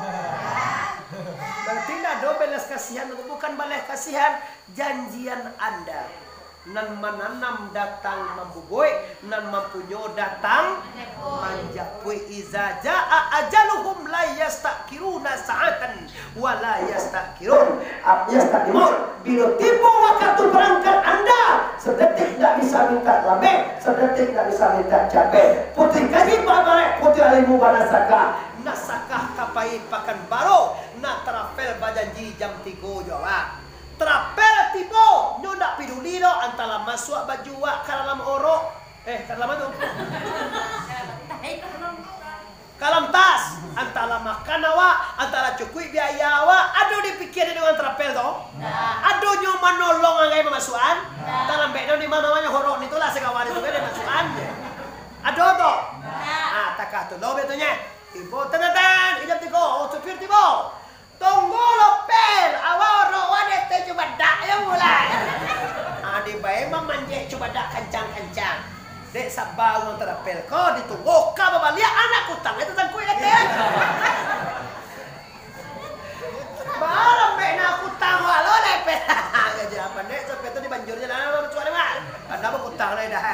Berarti do belas kasihan bukan balas kasihan janjian Anda. Nan menanam datang membubui, nan mempunyai datang manjapui. Iza jaa ajaluhum la yastakiruna sa'atan wa la yastakirun yastaqdimun. Bila tiba waktu berangkat Anda, sedetik tidak bisa minta lebih, sedetik tidak bisa minta capek. Putih kaji babarek, putih alimu banasaka. Nasakah kapai pakan baru, nak terapel bajanji jam 3 jawab. Terapel tiba, nyo ndak peduli do antara masuk baju wak ke dalam orok. Dalam tu. Kalam tas, antara makan awak, antara cukui biaya awak, aduh dipikir dengan terapel tu. Aduh nyo menolong angai memasukan. Dalam bekno di mana-mana horok itulah sekawan itu kan masukan. Aduh tu. Takah tu lo betulnya. Tiba tenan, ijab tiga, supir tiba. Tunggu lopel, awal rawan itu coba dak ya mulai. Di bayi memanjek coba dak kencang-kencang. Dek sabar orang terapel kau ditunggu kau babaliak anak utang itu tangkui lagi. Barang bena utang walau lepel. Gaji apa dek sampai itu dibanjurnya nama cuan mah. Anda mau utang lagi dah.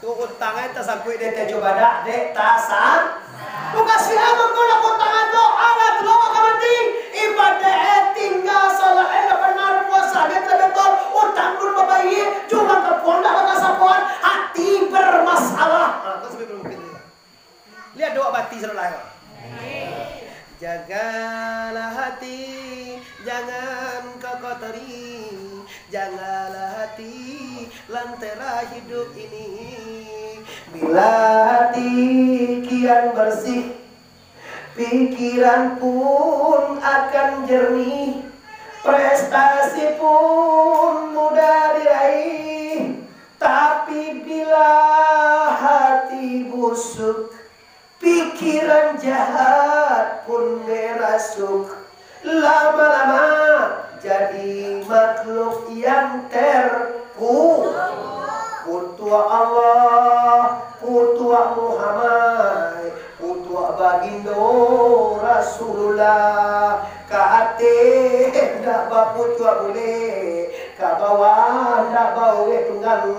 Tu utangnya tersangkui dek coba dak dek tasan. Bukan siapa kau nak tangan lo, alat lo akan mati. Ibadah tinggal salah benar puasa dia betul. Utang dulu bayi, cuma kepondak lekas sapuan, hati bermasalah. Kau sampai belum mungkin. Lihat doa bati selalu. Jagalah hati, jangan kau kotori. Jagalah hati, lantera hidup ini. Bila hati kian bersih, pikiran pun akan jernih, prestasi pun mudah diraih. Tapi bila hati busuk, pikiran jahat pun merasuk. Lama-lama jadi makhluk yang terpuruk. Kutua Allah, kutua Muhammad. bagindo Rasulullah kaate ndak bapu cua boleh kabawan ndak bawe tunggang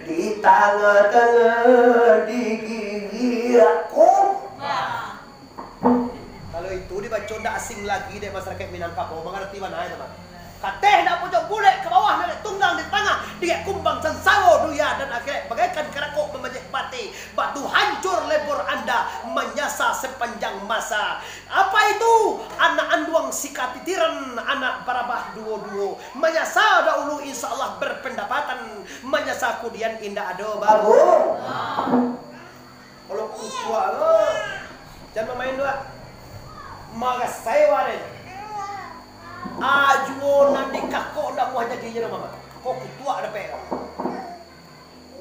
di tengah-tengah di gigi aku. Kalau itu dibaca ndak asing lagi deh masyarakat Minangkabau mengerti mana ya teman. Kateh nak pojok boleh ke bawah nak tunggang di tengah dia kumbang sensawo duya dan akhirnya bagaikan kerakok memajak pati batu hancur lebur anda menyasa sepanjang masa. Apa itu? Anak anduang sikatitiran anak barabah duo-duo menyasa dahulu insyaallah berpendapatan menyasa kemudian indah ado babu. Kalau kutua lo jangan main dua maka saya wadah ajuo nanti kakok ndak mau jadi je mama. Kok kutua ada pe.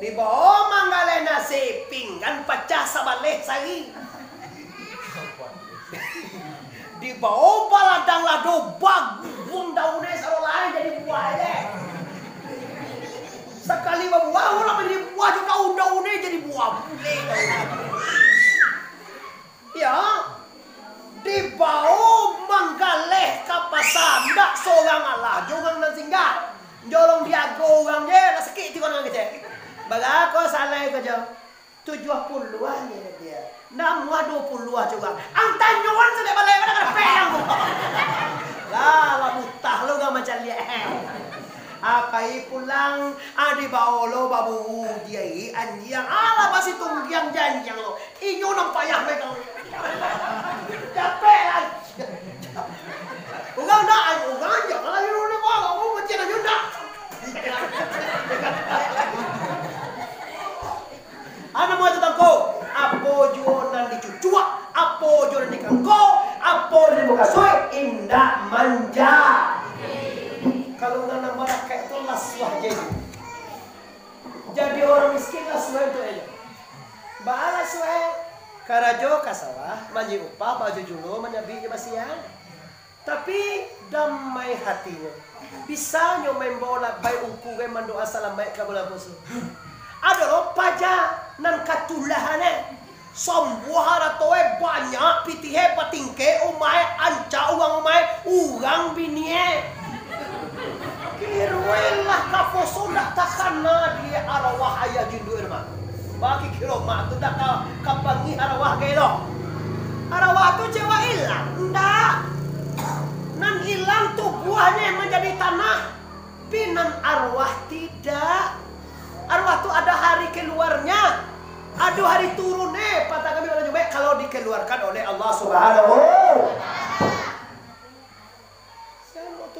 Di bawah manggale nasi pinggan pecah sabaleh sari. Di bawah baladang lado bag bung daunnya saro lain jadi buah aja. Sekali buah ulah jadi buah juga daunnya jadi buah bule. Ya. Di bawah manggaleh kapasan ndak seorang Allah jongang nan singgah jolong dia gorang je nak sakit ti kono kece bagako salah kerja 70-an dia nak muah 20-an juga ang tanyoan sudah balai pada peyang lah mutah lo gak macam dia akai pulang adi baolo babu dia anjing ala basi tunggiang janjang lo inyo nang payah mereka capek lagi ugang dah ugang aja kalau you ni bawa aku macam mana dah ana mo tangko apo juonan di cucua apo juonan di kangko apo di muka soy indah manja. Kalau nggak marah kayak itu laswah jadi orang miskin laswah itu aja balas weh karajo kasawah manji upah baju julo menyabi jemasian tapi damai hatinya bisa nyomain bola baik uku gue mandoa salam baik kabola bosu ada lo paja nan katulahane sombuhara toe banyak pitihe patingke umai anca uang umai urang binie kiruelah kafoso ndak takana dia arwah ayah jindu irma bagi kilo mak tu dak kapangi arwah kelo arwah tu cewa hilang ndak nan hilang tu buahnya menjadi tanah pinan arwah tidak arwah tu ada hari keluarnya ada hari turunnya patah kami pada jumpa kalau dikeluarkan oleh Allah Subhanahu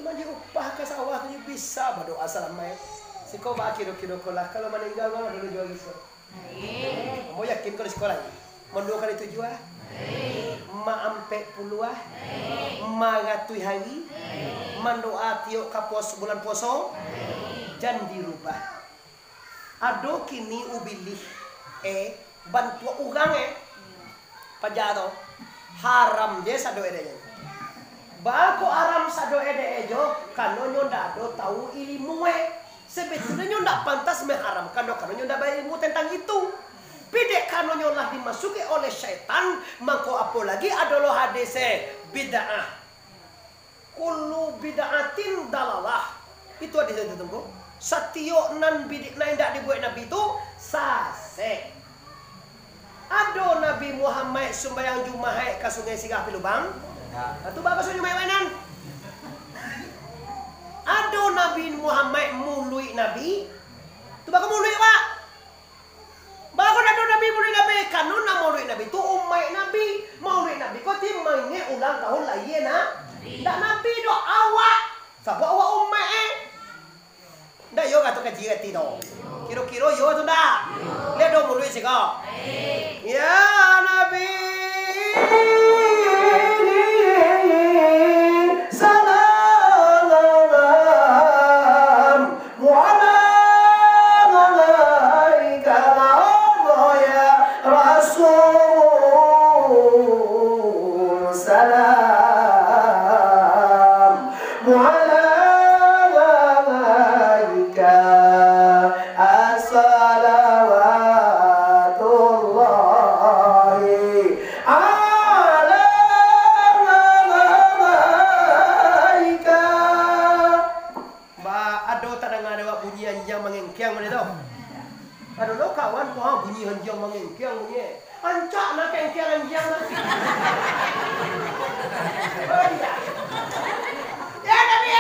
maju upah ke sawah tu bisa berdoa salam baik. Si kau bak kilo-kilo kolah kalau meninggal kau dulu jual gitu. Mau yakin kalau sekolah ini? Mau 2 kali 7 ah? Ma ampe puluah? Ma gatui hari? Mandoa tiok kapos bulan poso? Jangan dirubah. Ado kini ubilih bantua ugang pajado haram je sado edenya. Bako aram sado ede ejo kano nyonda do tahu ilmu sebetulnya nyonda pantas mengharam kano nyonda ilmu tentang itu pide kano nyolah dimasuki oleh syaitan mangko apalagi adolo hadise bid'ah kullu bid'atin dalalah itu hadis itu tunggu satio nan bidik na indak dibuat nabi itu sase ado Nabi Muhammad sembahyang Jumat ke sungai Sigah Pilubang. Itu bapak sudah mainan. Ada Nabi Muhammad mului Nabi. Tu bapak mului pak. Bapak ada Nabi mului Nabi. Kanun nak mului Nabi tu umat Nabi. Mului Nabi kau timangnya ulang tahun lagi nak. Tak Nabi do awak. Sebab awak umat Dah yo kata kaji kati do. Kiro-kiro yo tu dah. Lihat do mului sih kau. Ya Nabi. Ada lo kawan wah bunyi hanjang mangengkiang bunyi. Ancak nak kengkiang hanjang nak. Oh iya. Ya Nabi.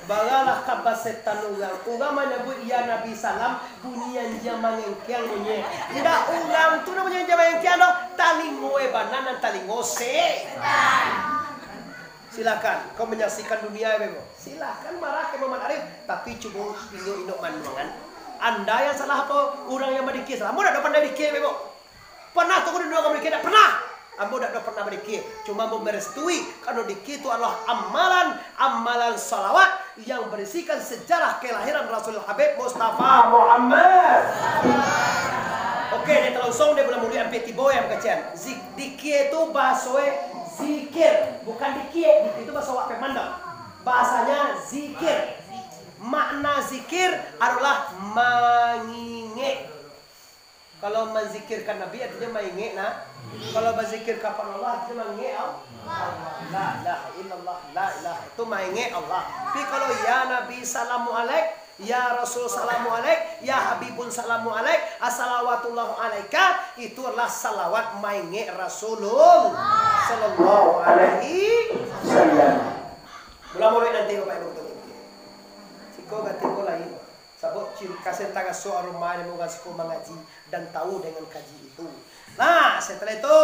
Bagalah kabar setan ugang menyebut ya Nabi salam bunyi hanjang mangengkiang bunyi. Tidak ugang tu namanya hanjang mangengkiang dong. Talingoe banan talingose. Silakan kau menyaksikan dunia bebo. Silakan marah ke Muhammad Arif, tapi coba induk mandangan. Anda yang salah apa? Orang yang berdikir salah. Kamu dah pernah berdikir bebo? Pernah tu kau dua kali berdikir? Pernah. Kamu dah pernah berdikir. Cuma mau merestui kalau dikir itu adalah amalan salawat yang berisikan sejarah kelahiran Rasul Habib Mustafa Muhammad. Oke, dia langsung dia boleh mulia peti boy yang kecil. Dikir itu bahasanya zikir, bukan dikir. Itu bahasa wak pemandang. Bahasanya zikir. Makna zikir adalah mengingat. Kalau menzikirkan Nabi artinya mengingat nah. Kalau berzikir kepada Allah artinya mengingat Allah. La ilaha illallah, la ilaha itu mengingat Allah. Tapi kalau ya Nabi salamu alaik, ya Rasul salamu alaik, ya Habibun salamu alaik, assalawatullahu alaika, itu adalah salawat mengingat Rasulullah sallallahu alaihi wasallam. Mula-mula nanti Bapak Ibu betul. Siko ganti ko lain. Sabot kasih tangan soal rumah yang mau siko mengaji dan tahu dengan kaji itu. Nah, setelah itu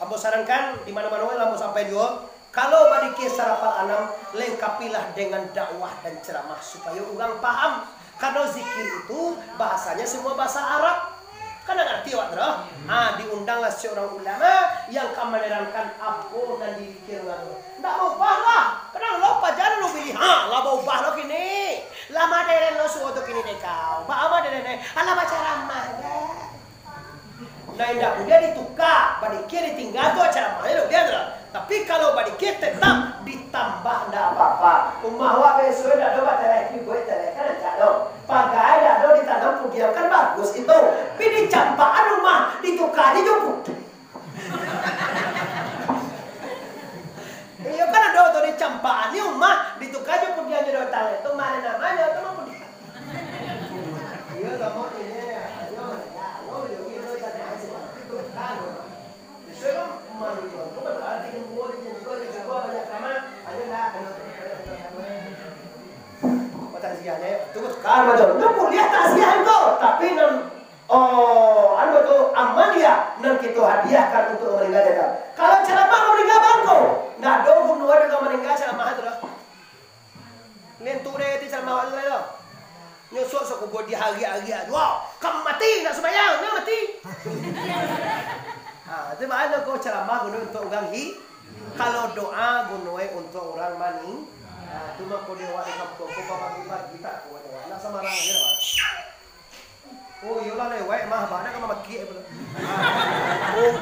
ambo sarankan di mana-mana ambo sampai dia. Kalau bagi sarapan anam lengkapilah dengan dakwah dan ceramah supaya orang paham. Karena zikir itu bahasanya semua bahasa Arab. Kan ngerti wak bro? Diundanglah seorang ulama yang akan menerangkan apa dan dikir lalu. Nggak mau bahlah. Kenapa lo pajar lo pilih? Lah mau bah lo kini. Lama deren lo suatu kini deh kau. Ama deren alama ceramah. Nah indah dia ditukar, badikir ditinggal tu ceramah lo dia bro. Tapi kalau badikir tetap ditambah ndak apa-apa. Umah wak besok dah ada baterai gue terai kan calo. Pagai dah ada ditanam pudiam kan bagus itu. Tapi dicampaan rumah ditukar dijemput. Iya kan ada tuh dicampaan di rumah ditukar jemput dia jadi hotel itu mana namanya itu mah pudiam. Iya kamu ini ya. Karena betul, nampu lihat takziah itu, tapi anu itu aman ya, nan kita hadiahkan untuk meninggal kita. Kalau ceramah meninggal bangko, nggak dong nuai juga meninggal ceramah itu lah. Lentur deh itu ceramah itu lah. Nyosok sok gue di hari-hari aja, wow, kamu mati nggak sembahyang, nggak mati. Itu mana kau ceramah gunung untuk orang kalau doa gunung untuk orang maning. Itu mah kau dewa di kampung, kau bapak kita kau dewa. Nak sama orang aja dewa. Oh iyalah lewat mah banyak kan maki betul.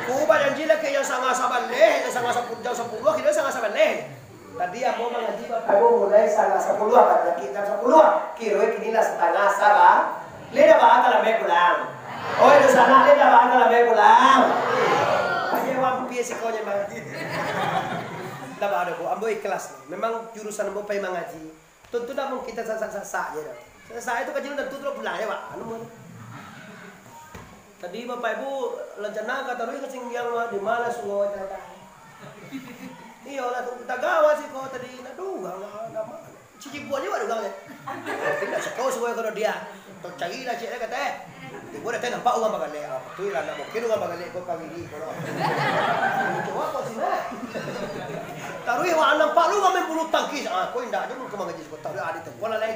Kau banyak jila ke yang sangat sabar leh, yang sangat 10 kita sangat sabar leh. Tadi aku mengaji bapak ibu mulai sangat 10 apa kita 10 kira kini lah setengah sabar. Leda bahasa lah pulang. Oh itu sana leda bahasa lah pulang. Aja wampi si kau nyembah. Dah ada aku, ambo ikhlas. Memang jurusan ambo pengen mengaji. Tentu dah mau kita sasak je dah. Sasak itu kecil tentu terus pulang ya pak. Anu. Tadi bapak ibu rencana kata Rui kesing yang di mana sungai cerita. Iya lah kita gawa sih kau tadi. Aduh nggak mana. Cici buah juga ada tidak sekolah sungai kalau dia. Tuh cari lah cik kata. Ibu dah tengok nampak orang bagai leh. Betul lah nak mungkin orang bagai leh kau kawin ni kalau. Coba kau sini. Taruh yang nampak lu kami bulu tangkis. Kau indah je lu kemana jadi kau taruh ada tempat lah leh.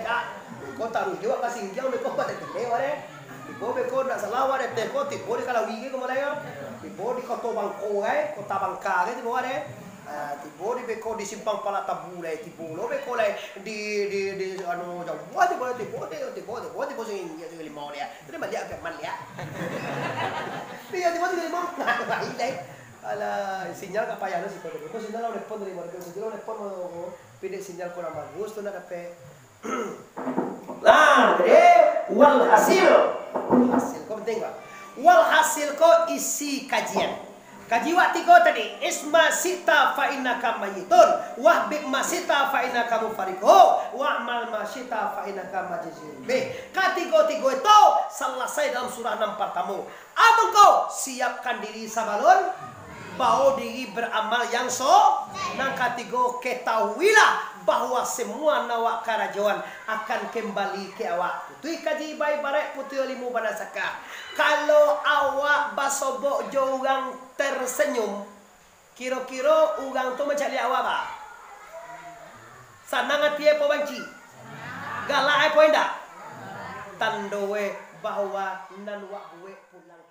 Kau taruh juga kasih injang mereka pada tempat leh. Ibu mereka nak salah ada tempat. Ibu di kalau wigi kau mana? Ibu di kota Bangko kota Bangka ibu ada. Ibu di beko di simpang pala tabu leh. Ibu lo beko leh di anu jauh. Ibu sing dia limau dia. Itu dia dia keman dia. Dia ibu limau. Ini ala sinyal kapayana sih kalau itu sinyal udah pon dari mereka sinyal udah pon mau pilih sinyal kurang bagus tuh nak dapat. Nah, jadi wal hasil kau penting nggak? Wal hasil kau isi kajian. Kajiwa tigo tadi, isma sita fa innaka mayitun, wahbib masita fa innaka mufariqo, wa'mal masita fa innaka majzun. Katigo-tigo itu selesai dalam surah 6 pertama. Abang kau siapkan diri sabalun, bawa diri beramal yang so. Nang katigo ketahuilah bahwa semua nawak kerajaan akan kembali ke awak. Tui kaji baik barek putih limu banasaka. Kalau awak basobok jo orang tersenyum, kira-kira orang tu macam awak ba? Sanang hati apa banci? Galak apa enggak? Tandoe bahwa nan wak we pulang.